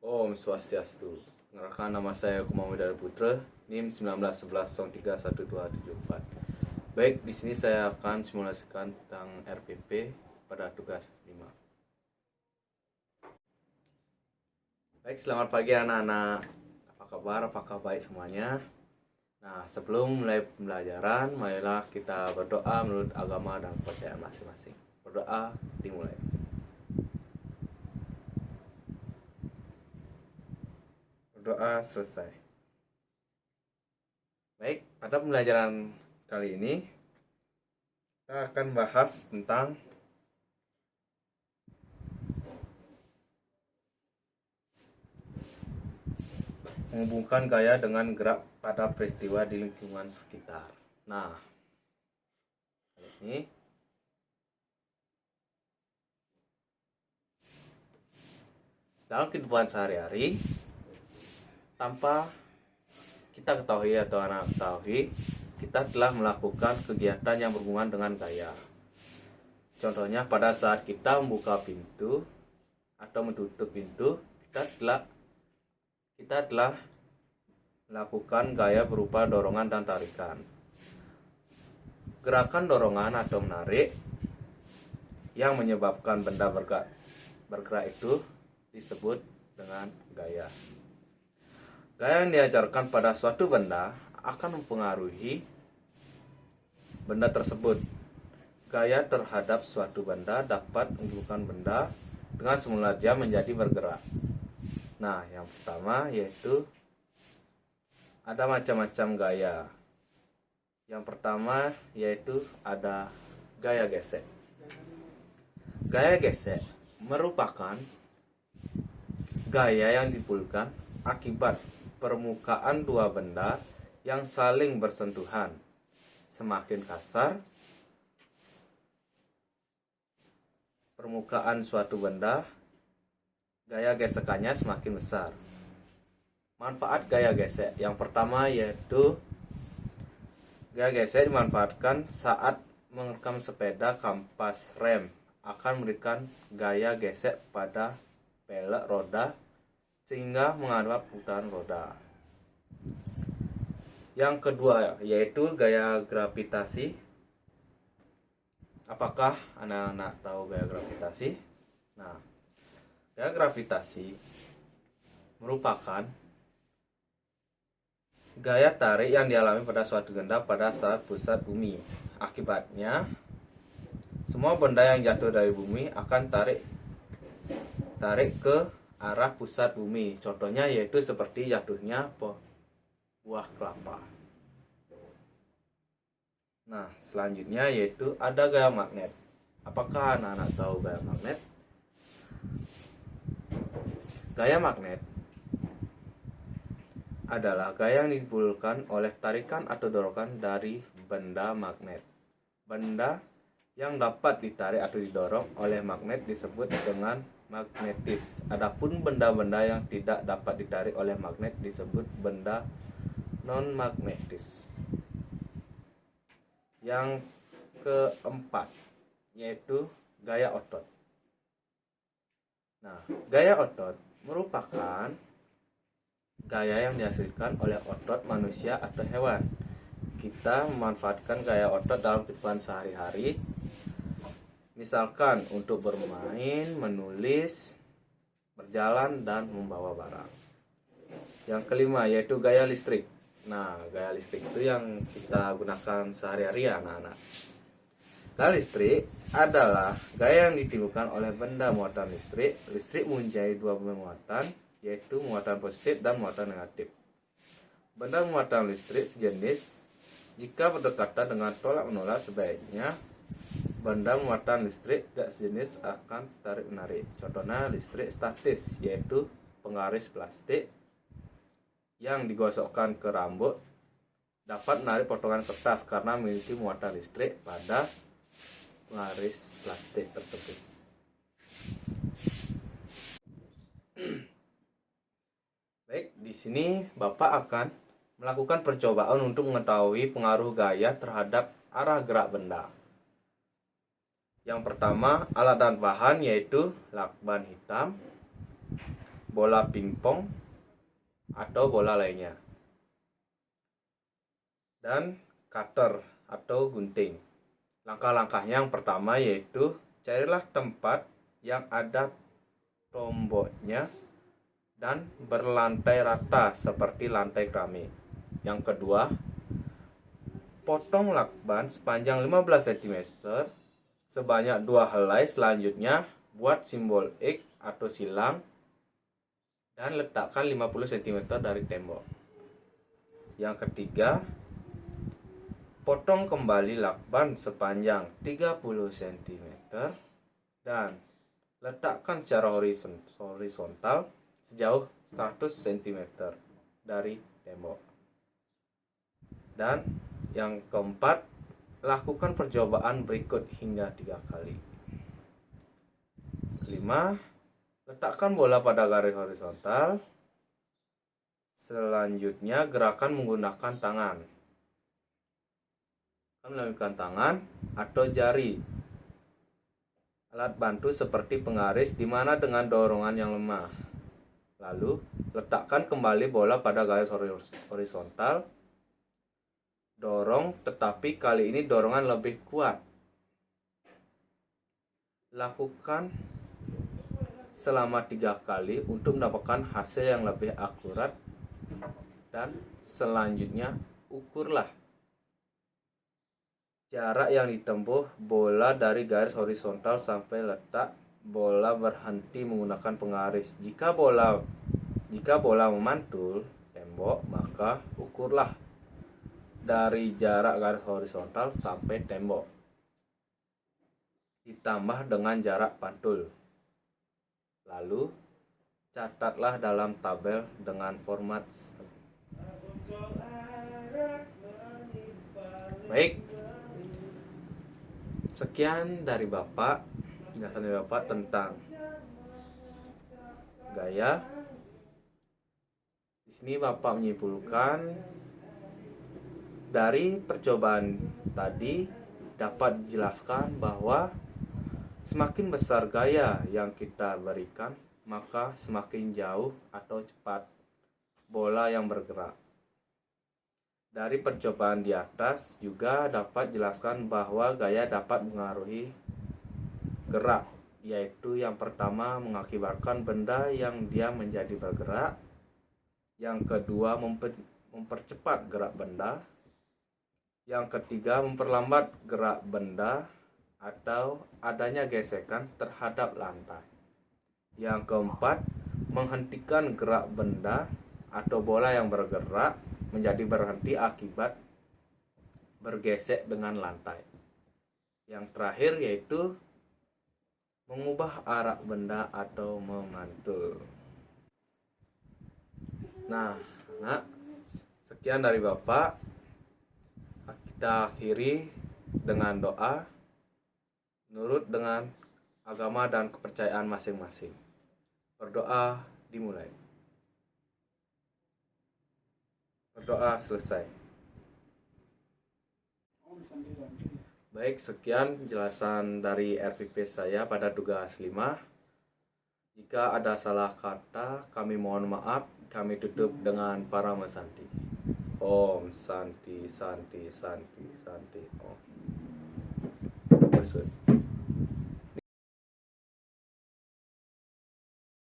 Om Swastiastu. Perkenalkan, nama saya Kumawidara Putra, NIM 1911031274. Baik, di sini saya akan simulasikan tentang RPP pada tugas 5. Baik, selamat pagi anak-anak. Apa kabar? Apakah baik semuanya? Nah, sebelum mulai pembelajaran, marilah kita berdoa menurut agama dan kepercayaan masing-masing. Berdoa dimulai. Berdoa selesai. Baik, pada pembelajaran kali ini kita akan bahas tentang menghubungkan gaya dengan gerak pada peristiwa di lingkungan sekitar. Nah, kali ini dalam kehidupan sehari-hari, tanpa kita ketahui atau anak ketahui, kita telah melakukan kegiatan yang berhubungan dengan gaya. Contohnya pada saat kita membuka pintu atau menutup pintu, kita telah melakukan gaya berupa dorongan dan tarikan. Gerakan dorongan atau menarik yang menyebabkan benda bergerak itu disebut dengan gaya. Gaya yang diajarkan pada suatu benda akan mempengaruhi benda tersebut. Gaya terhadap suatu benda dapat menunjukkan benda dengan semula dia menjadi bergerak. Nah, yang pertama yaitu ada macam-macam gaya. Yang pertama yaitu ada gaya gesek. Gaya gesek merupakan gaya yang ditimbulkan akibat permukaan dua benda yang saling bersentuhan. Semakin kasar permukaan suatu benda, gaya gesekannya semakin besar. Manfaat gaya gesek yang pertama yaitu gaya gesek dimanfaatkan saat merekam sepeda kampas rem, akan memberikan gaya gesek pada pelek roda sehingga menghadap putaran roda. Yang kedua yaitu gaya gravitasi. Apakah anak-anak tahu gaya gravitasi? Nah, gaya gravitasi merupakan gaya tarik yang dialami pada suatu benda pada saat pusat bumi. Akibatnya, semua benda yang jatuh dari bumi akan tarik ke arah pusat bumi. Contohnya yaitu seperti jatuhnya buah kelapa. Nah, selanjutnya yaitu ada gaya magnet. Apakah anak-anak tahu gaya magnet? Gaya magnet adalah gaya yang ditimbulkan oleh tarikan atau dorongan dari benda magnet. Benda yang dapat ditarik atau didorong oleh magnet disebut dengan magnetis. Adapun benda-benda yang tidak dapat ditarik oleh magnet disebut benda non-magnetis. Yang keempat yaitu gaya otot. Nah, gaya otot merupakan gaya yang dihasilkan oleh otot manusia atau hewan. Kita memanfaatkan gaya otot dalam kehidupan sehari-hari, misalkan untuk bermain, menulis, berjalan, dan membawa barang. Yang kelima yaitu gaya listrik. Nah, gaya listrik itu yang kita gunakan sehari-hari anak-anak. Gaya listrik adalah gaya yang ditimbulkan oleh benda muatan listrik. Listrik mempunyai dua muatan, yaitu muatan positif dan muatan negatif. Benda muatan listrik sejenis jika berdekatan dengan tolak menolak, sebaiknya benda muatan listrik tidak sejenis akan tarik menarik. Contohnya listrik statis, yaitu penggaris plastik yang digosokkan ke rambut dapat menarik potongan kertas karena memiliki muatan listrik pada penggaris plastik tersebut. Baik, di sini Bapak akan melakukan percobaan untuk mengetahui pengaruh gaya terhadap arah gerak benda. Yang pertama, alat dan bahan yaitu lakban hitam, bola pingpong atau bola lainnya. Dan cutter atau gunting. Langkah-langkahnya yang pertama yaitu carilah tempat yang ada tomboknya dan berlantai rata seperti lantai keramik. Yang kedua, potong lakban sepanjang 15 cm sebanyak 2 helai. Selanjutnya, buat simbol X atau silang dan letakkan 50 cm dari tembok. Yang ketiga, potong kembali lakban sepanjang 30 cm dan letakkan secara horizontal sejauh 100 cm dari tembok. Dan yang keempat, lakukan percobaan berikut hingga 3 kali. Kelima, letakkan bola pada garis horizontal. Selanjutnya, gerakan menggunakan tangan. Menggunakan tangan atau jari, alat bantu seperti pengaris di mana dengan dorongan yang lemah. Lalu, letakkan kembali bola pada garis horizontal. Dorong, tetapi kali ini dorongan lebih kuat. Lakukan selama 3 kali untuk mendapatkan hasil yang lebih akurat. Dan selanjutnya, ukurlah jarak yang ditempuh bola dari garis horizontal sampai letak bola berhenti menggunakan pengaris. Jika bola memantul tembok, maka ukurlah dari jarak garis horizontal sampai tembok ditambah dengan jarak pantul. Lalu catatlah dalam tabel dengan format. Baik, sekian dari Bapak, penjelasan dari Bapak tentang gaya. Di sini Bapak menyimpulkan dari percobaan tadi dapat dijelaskan bahwa semakin besar gaya yang kita berikan, maka semakin jauh atau cepat bola yang bergerak. Dari percobaan di atas juga dapat dijelaskan bahwa gaya dapat mengaruhi gerak, yaitu yang pertama mengakibatkan benda yang dia menjadi bergerak, yang kedua mempercepat gerak benda, yang ketiga memperlambat gerak benda atau adanya gesekan terhadap lantai, yang keempat menghentikan gerak benda atau bola yang bergerak menjadi berhenti akibat bergesek dengan lantai. Yang terakhir yaitu mengubah arah benda atau memantul. Nah, sekian dari Bapak. Kita akhiri dengan doa menurut dengan agama dan kepercayaan masing-masing. Berdoa dimulai. Berdoa selesai. Baik, sekian penjelasan dari RVP saya pada tugas 5. Jika ada salah kata, kami mohon maaf. Kami tutup dengan Parama Santi. Om Santi Santi Santi Santi Om. Maksud.